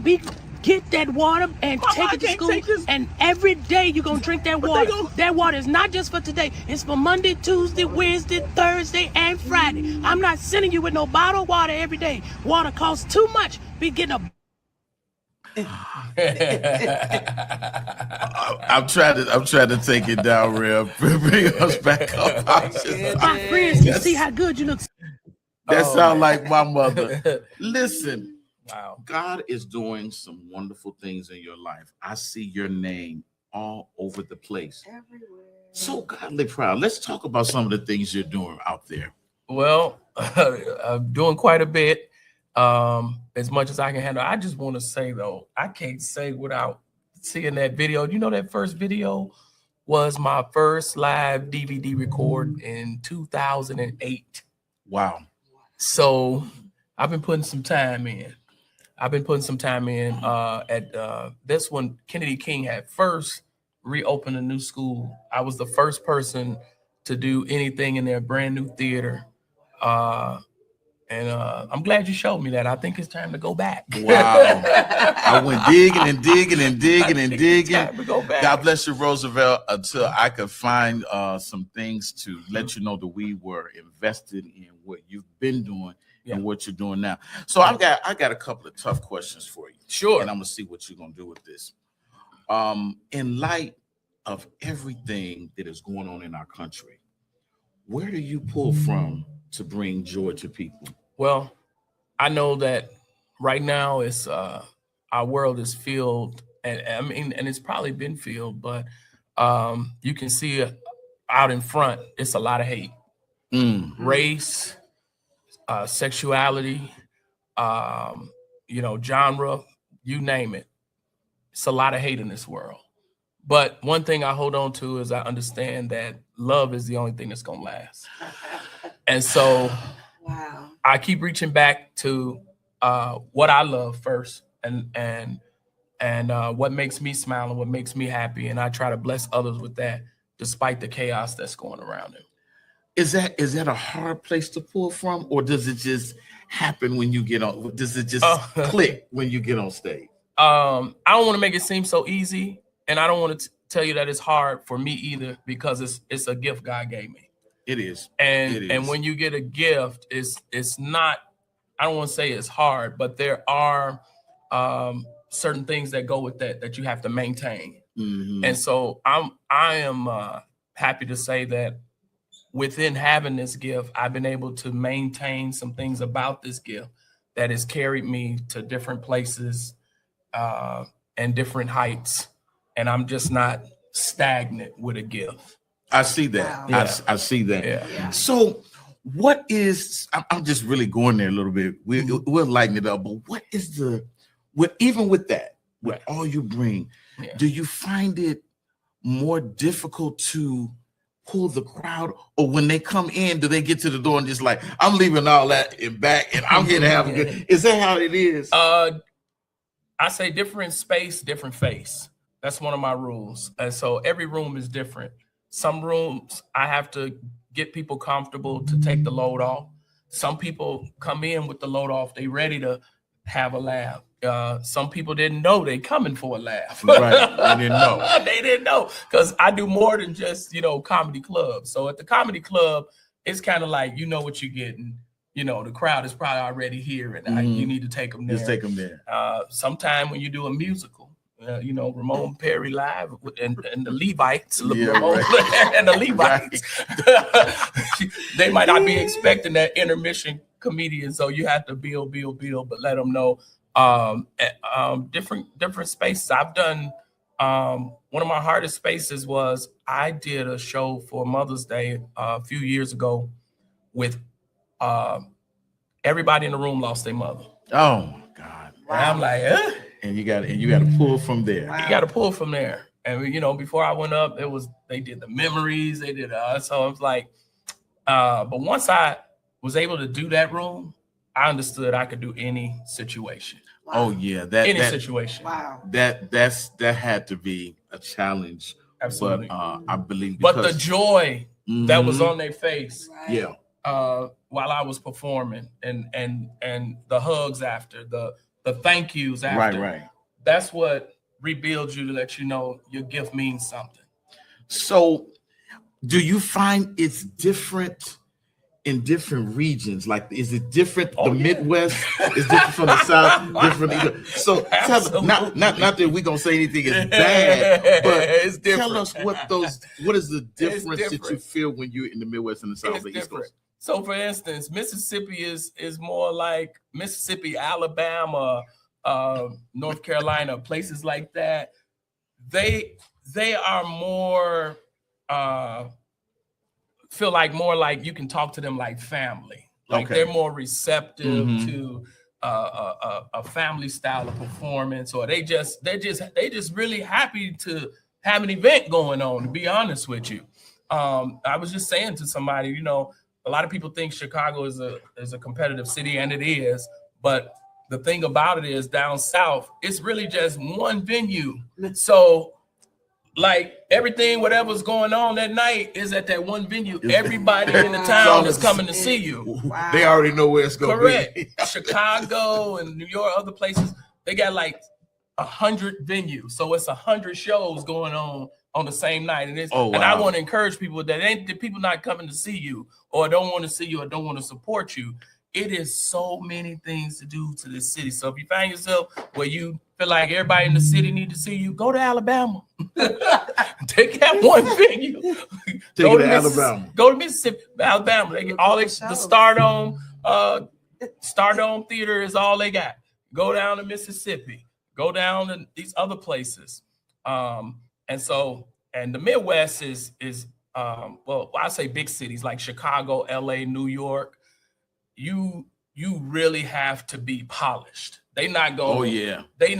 get that water and Mama, take I it to can't school. take this. And every day you're gonna drink that But water. they gon- That water is not just for today. It's for Monday, Tuesday, Wednesday, Thursday, and Friday. I'm not sending you with no bottled water every day. Water costs too much. Be getting a I'm trying to take it down, Rev. Bring us back up. My friends can see how good you look. That sounds like my mother. Listen, Wow. God is doing some wonderful things in your life. I see your name all over the place. Everywhere. So godly proud. Let's talk about some of the things you're doing out there. Well, I'm doing quite a bit, as much as I can handle. I just want to say, though, I can't say without seeing that video. You know, that first video was my first live DVD record in 2008. Wow. So I've been putting some time in. At this one, Kennedy King had first reopened a new school. I was the first person to do anything in their brand new theater. And I'm glad you showed me that. I think it's time to go back. Wow. I went digging and digging and digging and digging. Time to go back. God bless you, Roosevelt, until I could find some things to let you know that we were invested in what you've been doing and what you're doing now. So I got a couple of tough questions for you. Sure. And I'm gonna see what you're gonna do with this. In light of everything that is going on in our country, where do you pull from to bring joy to people? Well, I know that right now it's our world is filled, and I mean, and it's probably been filled, but you can see it out in front. It's a lot of hate, race, sexuality, genre, you name it. It's a lot of hate in this world. But one thing I hold on to is I understand that love is the only thing that's gonna last. And so I keep reaching back to what I love first and what makes me smile and what makes me happy. And I try to bless others with that despite the chaos that's going around them. Is that a hard place to pull from, or does it just happen when you get on? Does it just click when you get on stage? I don't want to make it seem so easy, and I don't want to tell you that it's hard for me either, because it's a gift God gave me. It is. And when you get a gift, it's not, I don't want to say it's hard, but there are certain things that go with that you have to maintain. Mm-hmm. And so I am happy to say that within having this gift, I've been able to maintain some things about this gift that has carried me to different places and different heights. And I'm just not stagnant with a gift. I see that. Wow. I see that. Yeah. So what is, I'm just really going there a little bit. We'll lighten it up, but what is even with that, with all you bring, do you find it more difficult to pull the crowd, or when they come in, do they get to the door and just like, I'm leaving all that in back and I'm here to have a good, is that how it is? I say different space, different face. That's one of my rules. And so every room is different. Some rooms I have to get people comfortable to take the load off. Some people come in with the load off. They ready to have a laugh. Some people didn't know they coming for a laugh. Right, they didn't know. They didn't know, because I do more than just, comedy club. So at the comedy club, it's kind of like, you know what you're getting. The crowd is probably already here, and you need to take them there. Just take them there. Sometime when you do a musical, Ramon Perry live and the Levites, and the Levites, they might not be expecting that intermission comedian. So you have to build, but let them know. Different spaces. I've done, one of my hardest spaces was I did a show for Mother's Day a few years ago with everybody in the room lost their mother. Oh my God. Wow. And I'm like, and you got to pull from there. Wow. You got to pull from there. And before I went up, they did the memories, they did so I was like, but once I was able to do that room, I understood I could do any situation. Wow. Oh yeah, any situation. Wow. That had to be a challenge. Absolutely. But I believe, but the joy that was on their face. Right. Yeah. While I was performing, and the hugs after, the thank yous after. Right. That's what rebuilds you, to let you know your gift means something. So, do you find it's different in different regions? Like, is it different? The Midwest is different from the South, different. So, not that we're gonna say anything is bad, but tell us what is the difference that you different. feel when you're in the Midwest and the South, It's the East different. Coast? So, for instance, Mississippi is more like Mississippi, Alabama, North Carolina, places like that. They are more feel like more like you can talk to them like family. Like Okay. they're more receptive Mhm. to a family style of performance, or they just really happy to have an event going on. To be honest with you, I was just saying to somebody, you know, a lot of people think Chicago is a competitive city, and it is. But the thing about it is, down south, it's really just one venue. So, like everything, whatever's going on that night is at that one venue. Everybody in the town is coming to see you. They already know where it's going to Correct. be. Chicago and New York, other places, they got like 100 venues. So it's 100 shows going on the same night. And it's and I want to encourage people that ain't the people not coming to see you or don't want to see you or don't want to support you. It is so many things to do to this city. So if you find yourself where you feel like everybody in the city need to see you, go to Alabama. Take that one venue. Take it to Alabama. Go to Mississippi, Alabama. They get all the Stardome Theater is all they got. Go down to Mississippi. Go down to these other places. And the Midwest is well, I say big cities like Chicago, LA, New York. You really have to be polished. They not going. Oh yeah. They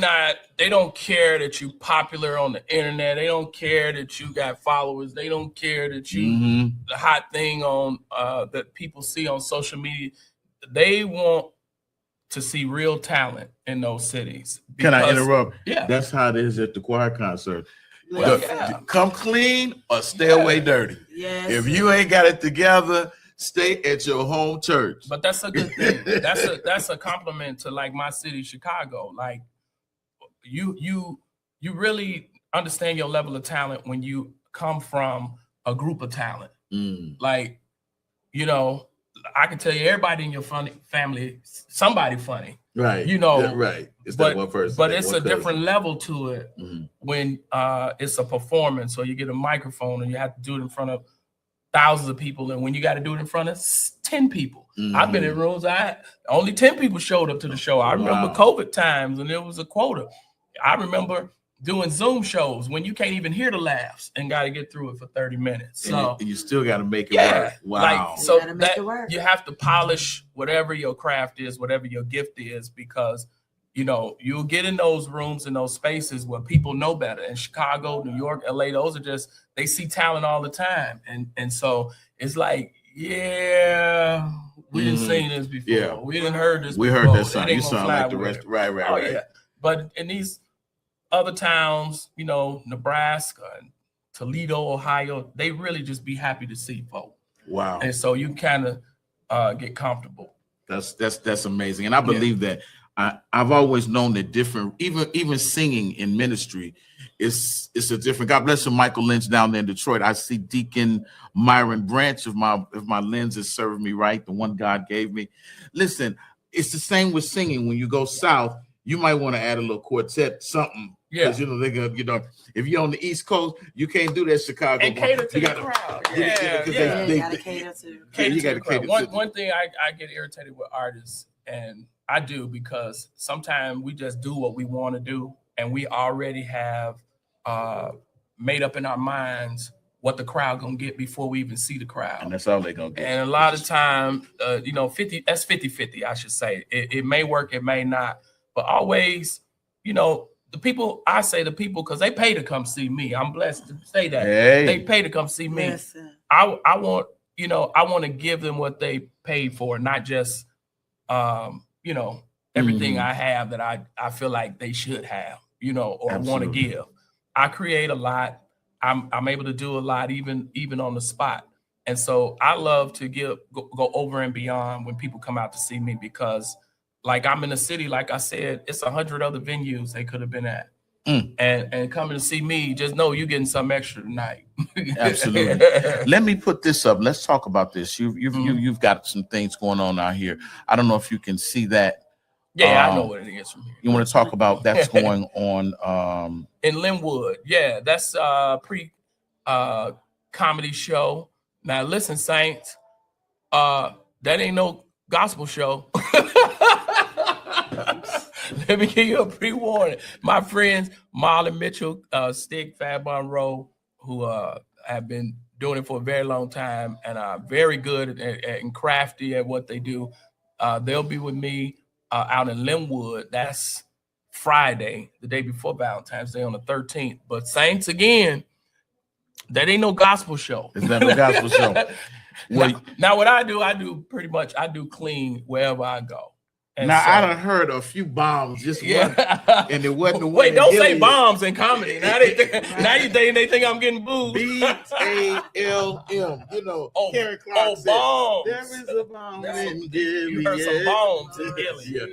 don't care that you popular on the internet. They don't care that you got followers. They don't care that you the hot thing on that people see on social media. They want to see real talent in those cities. Can I interrupt? Yeah. That's how it is at the choir concert. Well, yeah. Come clean or stay away dirty. Yes. If you ain't got it together, stay at your home church. But that's a good thing. That's a compliment to like my city, Chicago. Like you really understand your level of talent when you come from a group of talent. Like, you know, I can tell you everybody in your family, somebody funny. Right. You know, yeah, right. It's that one person. But it's a different level to it when it's a performance, or you get a microphone and you have to do it in front of thousands of people, and when you got to do it in front of 10 people. I've been in rooms only 10 people showed up to the show. I remember COVID times, and there was a quota. I remember doing Zoom shows when you can't even hear the laughs and got to get through it for 30 minutes. So and you still got to make it work. Wow. Like, so that you have to polish whatever your craft is, whatever your gift is, because you know, you'll get in those rooms, in those spaces where people know better. In Chicago, New York, LA, those are just, they see talent all the time. And so it's like, yeah, we didn't seen this before. Yeah. We didn't heard this we before. heard that song. It You ain't gonna sound fly like the with rest. it. Right. Oh, yeah. But in these other towns, you know, Nebraska and Toledo, Ohio, they really just be happy to see folk. Wow. And so you kind of get comfortable. That's amazing. And I believe that I've always known that different, even singing in ministry it's a different. God bless you, Michael Lynch down there in Detroit. I see Deacon Myron Branch, if my lens is serving me right, the one God gave me. Listen, it's the same with singing. When you go south, you might want to add a little quartet, something. Yeah. Because, you know, they're going to, you know, if you're on the East Coast, you can't do that Chicago. And cater to the crowd. Yeah. You got to cater to. You got to cater to. One thing I get irritated with artists, and I do, because sometimes we just do what we want to do, and we already have made up in our minds what the crowd gonna get before we even see the crowd. And that's all they're gonna get. And a lot of time, you know, 50-50, I should say. It may work, it may not, but always, you know, the people, because they pay to come see me. I'm blessed to say that. Hey. They pay to come see me. Yes, I want, you know, I want to give them what they paid for, not just, you know, everything I have that I feel like they should have, you know, or want to give. I create a lot. I'm able to do a lot, even on the spot. And so I love to go over and beyond when people come out to see me, because like I'm in a city, like I said, it's 100 other venues they could have been at. And coming to see me, just know you're getting something extra tonight. Absolutely. Let me put this up. Let's talk about this. You've got some things going on out here. I don't know if you can see that Yeah, I know what it is from here. You want to talk about that's going on in Linwood? Yeah, that's pre comedy show. Now listen, Saints, that ain't no gospel show. Let me give you a pre-warning. My friends Marlon Mitchell, Stig Fab Monroe, who have been doing it for a very long time and are very good and crafty at what they do. They'll be with me out in Linwood. That's Friday, the day before Valentine's Day on the 13th. But Saints, again, that ain't no gospel show. It's not no gospel show. Now what I do pretty much, I do clean wherever I go. And now so, I done heard a few bombs just one, and it wasn't the one. Wait, don't say bombs in comedy. Now they think I'm getting booed. BALM. You know, Karen Clark said, bombs. There is a bomb in Gilly. You heard some bombs in Gilly. Yeah,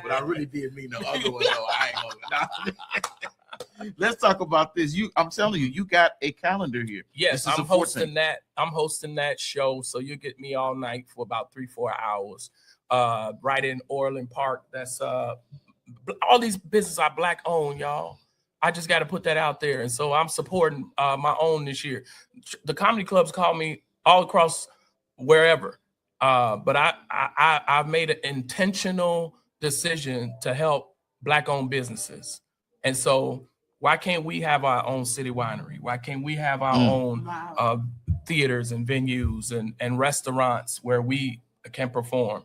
but I really did mean the other one though. I ain't gonna. Let's talk about this. I'm telling you, you got a calendar here. Yes, I'm hosting that. I'm hosting that show, so you get me all night for about 3-4 hours. Right in Orland Park. That's all these businesses are Black owned, y'all. I just got to put that out there, and so I'm supporting my own this year. The comedy clubs call me all across wherever, but I've made an intentional decision to help Black owned businesses, and so why can't we have our own city winery? Why can't we have our own theaters and venues and restaurants where we can perform?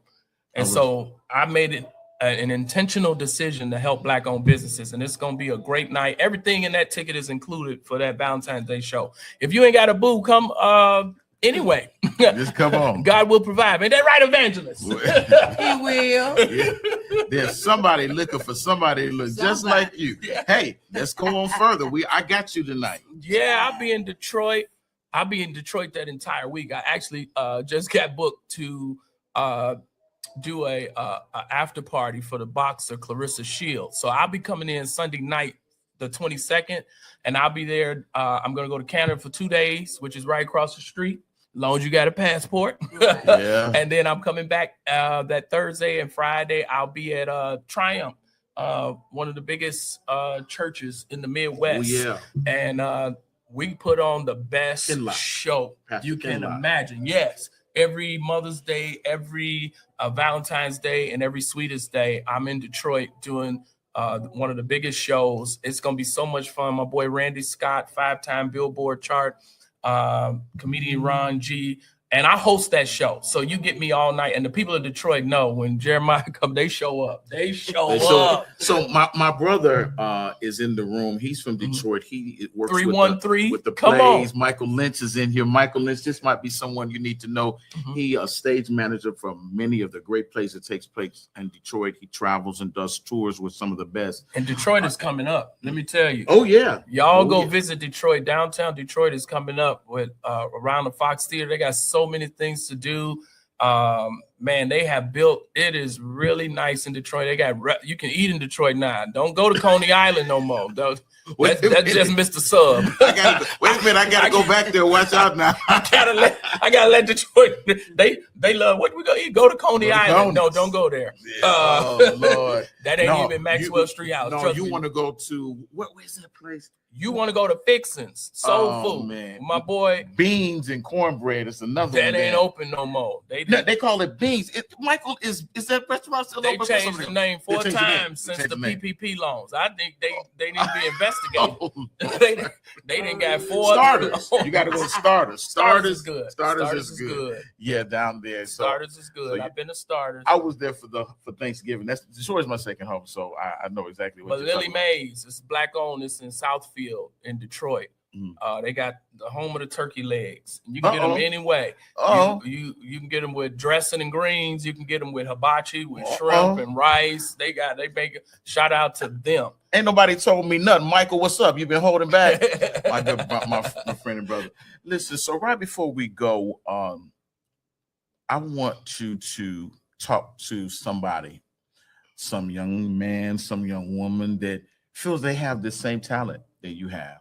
And so I made it an intentional decision to help Black owned businesses. And it's going to be a great night. Everything in that ticket is included for that Valentine's Day show. If you ain't got a boo, come anyway. Just come on. God will provide. Ain't that right, evangelist? He will. Yeah. There's somebody looking for somebody that looks just like you. Yeah. Hey, let's go on further. I got you tonight. Yeah, I'll be in Detroit. I'll be in Detroit that entire week. I actually just got booked to do a after party for the boxer Clarissa Shields. So I'll be coming in Sunday night, the 22nd, and I'll be there. I'm going to go to Canada for 2 days, which is right across the street, as long as you got a passport. Yeah. And then I'm coming back that Thursday and Friday. I'll be at Triumph, one of the biggest churches in the Midwest. Oh, yeah. And we put on the best show you can imagine. Yes. Every Mother's Day, every Valentine's Day, and every Sweetest Day, I'm in Detroit doing one of the biggest shows. It's going to be so much fun. My boy Randy Scott, 5-time Billboard chart, comedian Ron G. And I host that show. So you get me all night. And the people of Detroit know when Jeremiah come, they show up. They show up. So my brother is in the room. He's from Detroit. He works 313 with the come plays. on. Michael Lynch is in here. Michael Lynch, this might be someone you need to know. He a stage manager for many of the great plays that takes place in Detroit. He travels and does tours with some of the best. And Detroit is coming up. Let me tell you. Oh, yeah. Y'all go visit Detroit. Downtown Detroit is coming up with around the Fox Theater. They got so many things to do. Man, they have built, it is really nice in Detroit. They got, you can eat in Detroit now. Don't go to Coney Island no more. That's just Mr. Sub. Wait a minute, I gotta go back there. Watch out now. I gotta let Detroit. They love what we go eat. Go to Coney Island. No, don't go there. Yeah. Oh Lord, that ain't even Maxwell Street House. No, you want to go to where's that place? You want to go to Fixin's Soul Food, man. My boy. Beans and cornbread is another that one. Ain't open no more. They call it Beans. Michael, is that restaurant still open? They changed the name 4 times since the PPP loans. I think they need to be investigated. they didn't got 4 starters. You got to go to starters. Starters is good. Starters is good. Yeah, down there. Starters is good. So I've been to Starters. I was there for Thanksgiving. Detroit's my second home, so I know exactly what. But Lily Mays, it's Black owned. It's in Southfield in Detroit. They got the home of the turkey legs. You can get them any way. You can get them with dressing and greens. You can get them with hibachi, with shrimp and rice. They make a shout out to them. Ain't nobody told me nothing. Michael, what's up? You been holding back? my friend and brother. Listen, so right before we go, I want you to talk to somebody, some young man, some young woman that feels they have the same talent that you have.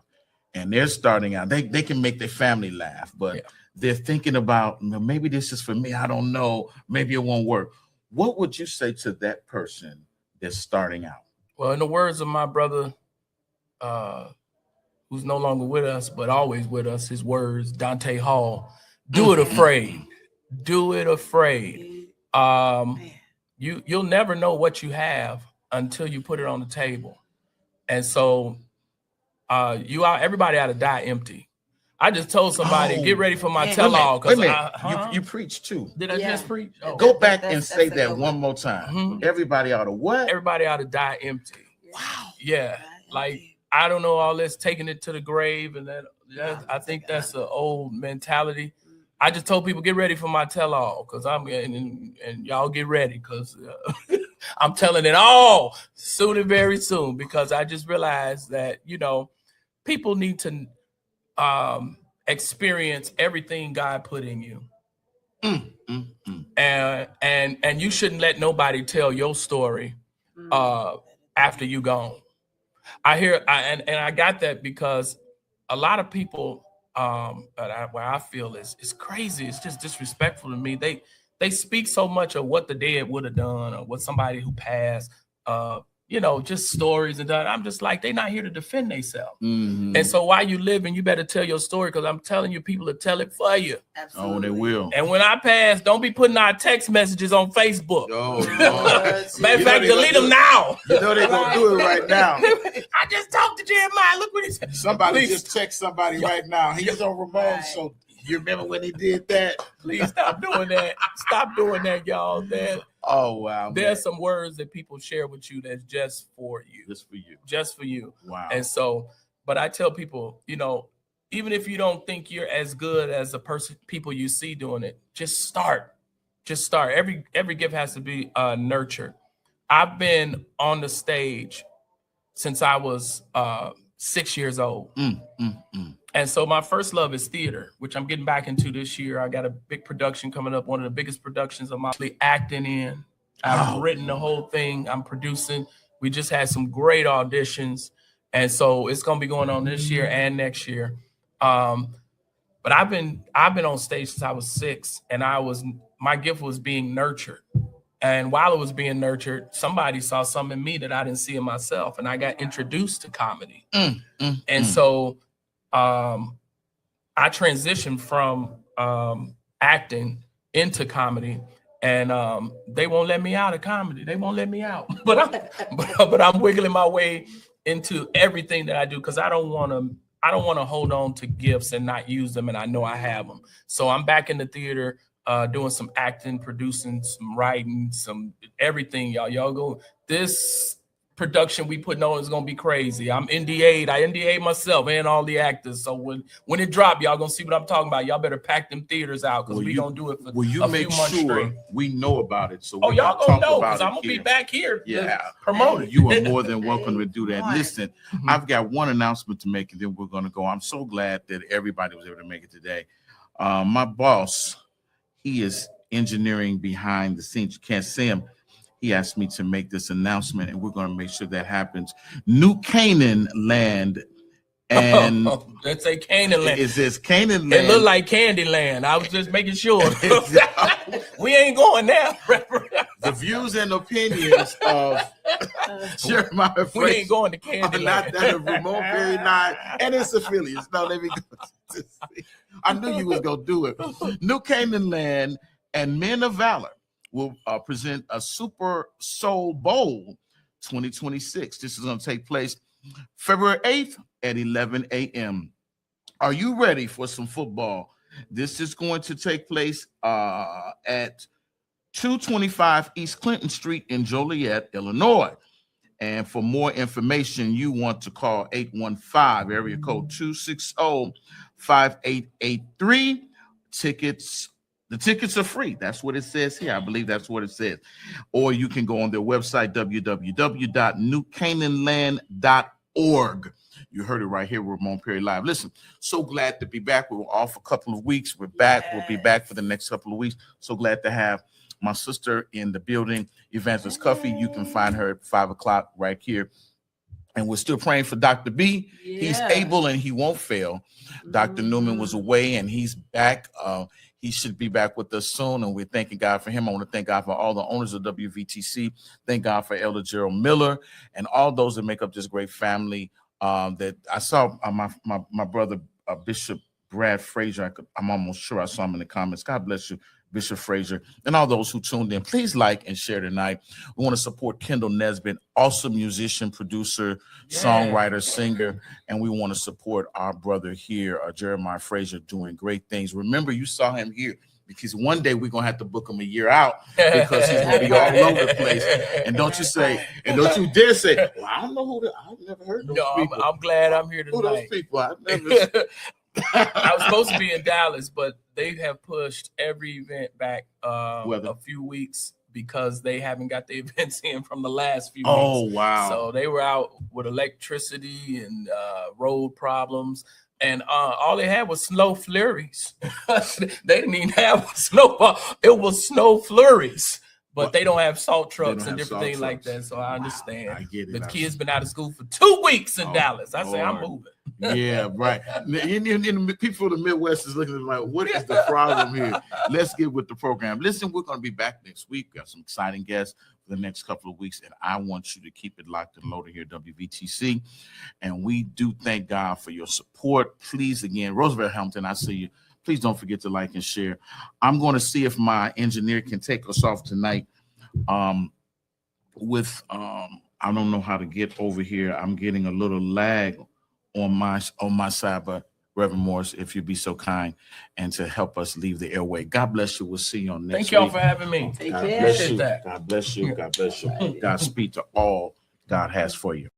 And they're starting out. They can make their family laugh, but they're thinking about, maybe this is for me. I don't know. Maybe it won't work. What would you say to that person that's starting out? Well, in the words of my brother, who's no longer with us, but always with us, his words, Dante Hall, do it afraid. Do it afraid. You'll never know what you have until you put it on the table. And so everybody ought to die empty. I just told somebody, get ready for my tell-all. Wait a minute. You preach too. Did I just preach? Oh. Go back and say that one more time. Everybody ought to what? Everybody ought to die empty. Wow. Yeah. Like, I don't know all this taking it to the grave. And I think that's an old mentality. I just told people, get ready for my tell-all, because and y'all get ready, because I'm telling it all soon and very soon, because I just realized that, people need to experience everything God put in you. And you shouldn't let nobody tell your story after you gone. I got that because a lot of people, where I feel it's crazy. It's just disrespectful to me. They speak so much of what the dead would have done, or what somebody who passed, just stories and that. I'm just like, they're not here to defend themselves. And so while you living, you better tell your story, because I'm telling you, people will tell it for you. Absolutely. Oh, they will. And when I pass, don't be putting our text messages on Facebook. Oh, matter of fact, delete them now. You know they're going to do it right now. I just talked to Jeremiah. Look what he said. Somebody just text somebody right now. He's on Ramon, so you remember when he did that? Please stop doing that. Stop doing that, y'all. Oh, wow. There's some words that people share with you that's just for you. Just for you. Just for you. Wow. And so, but I tell people, even if you don't think you're as good as the people you see doing it, just start. Just start. Every gift has to be nurtured. I've been on the stage since I was 6 years old. And so my first love is theater, which I'm getting back into this year. I got a big production coming up, one of the biggest productions of my life, acting in. I've written the whole thing. I'm producing. We just had some great auditions. And so it's going to be going on this year and next year. But I've been on stage since I was 6, and my gift was being nurtured. And while it was being nurtured, somebody saw something in me that I didn't see in myself, and I got introduced to comedy. And so I transitioned from acting into comedy, and they won't let me out of comedy. They won't let me out. But I'm wiggling my way into everything that I do, because I don't want to hold on to gifts and not use them, and I know I have them. So I'm back in the theater, doing some acting, producing, some writing, some everything. Y'all go. This production we putting on is gonna be crazy. I'm NDA'd. I NDA'd myself and all the actors. So when it drop, y'all gonna see what I'm talking about. Y'all better pack them theaters out, because we gonna do it for a few months straight. We know about it. So y'all gonna know, because I'm gonna be back here. Yeah, promote it. You are more than welcome to do that. Listen, I've got one announcement to make, and then we're gonna go. I'm so glad that everybody was able to make it today. My boss, he is engineering behind the scenes. You can't see him. He asked me to make this announcement, and we're going to make sure that happens. New Canaan land, and let's say Canaan land. It says Canaan land. It looked like Candy Land. I was just making sure. We ain't going there. The views and opinions of Jeremiah Frazier, we ain't going to Candy Land. Not that of Ramon Perry, not and its affiliates. No, let me go. I knew you was gonna do it. New Canaan land and Men of Valor will present a Super Soul Bowl 2026. This is going to take place February 8th at 11 a.m. Are you ready for some football? This is going to take place at 225 East Clinton Street in Joliet, Illinois. And for more information, you want to call 815 area code 260-5883. The tickets are free. That's what it says here. I believe that's what it says. Or you can go on their website, www.newcanaanland.org. You heard it right here with Ramon Perry Live. Listen, so glad to be back. We were off a couple of weeks. We're back. We'll be back for the next couple of weeks. So glad to have my sister in the building, Evangelist Cuffy. You can find her at 5 o'clock right here. And we're still praying for Dr. B. Yeah. He's able and he won't fail. Dr. Newman was away and he's back. He should be back with us soon, and we're thanking God for him. I want to thank God for all the owners of WVTC. Thank God for Elder Gerald Miller and all those that make up this great family. That I saw my brother Bishop Brad Frazier. I'm almost sure I saw him in the comments. God bless you, Bishop Frazier, and all those who tuned in. Please like and share tonight. We want to support Kendall Nesbitt, awesome musician, producer, songwriter, singer, and we want to support our brother here, Jeremiah Frazier, doing great things. Remember, you saw him here because one day we're gonna have to book him a year out because he's gonna be all over the place. And don't you dare say, well, I don't know who I've never heard those people. I'm glad I'm here tonight. Who those people? I've never I was supposed to be in Dallas, but they have pushed every event back a few weeks because they haven't got the events in from the last few weeks. Oh, wow. So they were out with electricity and road problems. And all they had was snow flurries. They didn't even have snowfall. It was snow flurries. But they don't have salt trucks and different things like that. So I understand. I get it. The kids been out of school for 2 weeks in Dallas. I say, I'm moving. Yeah, right. People in the Midwest is looking at like, what is the problem here? Let's get with the program. Listen, we're going to be back next week. Got some exciting guests for the next couple of weeks, and I want you to keep it locked and loaded here at WVTC. And we do thank God for your support. Please, again, Roosevelt Hamilton, I see you. Please don't forget to like and share. I'm going to see if my engineer can take us off tonight with I don't know how to get over here. I'm getting a little lag on my side, but Reverend Morris, if you'd be so kind and to help us leave the airway. God bless you. We'll see you on next week. Thank y'all for having me. God bless you. God bless you. God bless you. God speed to all God has for you.